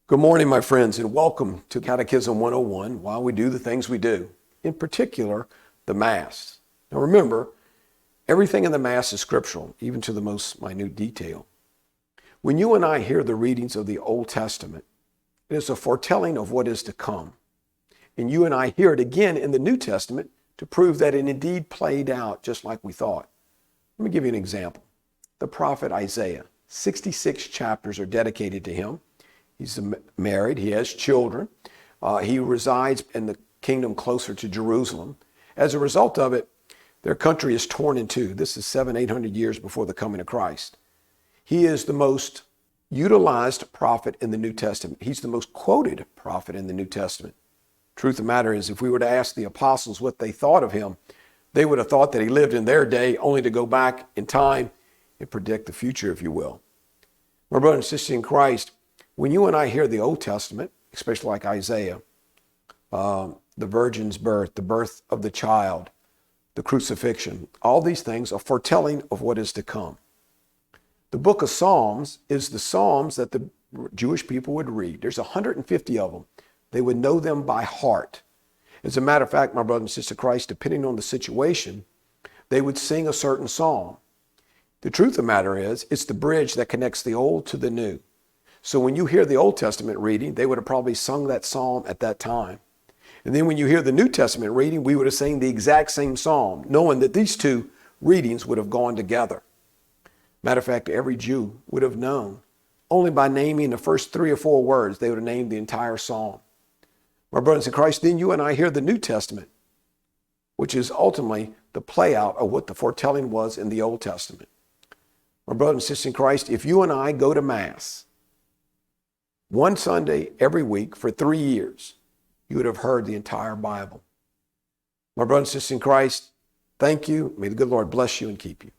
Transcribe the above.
Good morning, my friends, and welcome to Catechism 101 while we do the things we do, in particular, the Mass. Now remember, everything in the Mass is scriptural, even to the most minute detail. When you and I hear the readings of the Old Testament, it is a foretelling of what is to come. And you and I hear it again in the New Testament to prove that it indeed played out just like we thought. Let me give you an example. The prophet Isaiah, 66 chapters are dedicated to him. He's married, he has children. He resides in the kingdom closer to Jerusalem. As a result of it, their country is torn in two. This is 800 years before the coming of Christ. He is the most utilized prophet in the New Testament. He's the most quoted prophet in the New Testament. Truth of the matter is, if we were to ask the apostles what they thought of him, they would have thought that he lived in their day only to go back in time and predict the future, if you will. My brother and sister in Christ, when you and I hear the Old Testament, especially like Isaiah, the virgin's birth, the birth of the child, the crucifixion, all these things are foretelling of what is to come. The book of Psalms is the Psalms that the Jewish people would read. There's 150 of them. They would know them by heart. As a matter of fact, my brother and sister in Christ, depending on the situation, they would sing a certain psalm. The truth of the matter is, it's the bridge that connects the old to the new. So when you hear the Old Testament reading, they would have probably sung that psalm at that time. And then when you hear the New Testament reading, we would have sang the exact same psalm, knowing that these two readings would have gone together. Matter of fact, every Jew would have known. Only by naming the first 3 or 4 words, they would have named the entire psalm. My brothers in Christ, then you and I hear the New Testament, which is ultimately the play out of what the foretelling was in the Old Testament. My brothers and sisters in Christ, if you and I go to Mass one Sunday every week for 3 years, you would have heard the entire Bible. My brothers and sisters in Christ, thank you. May the good Lord bless you and keep you.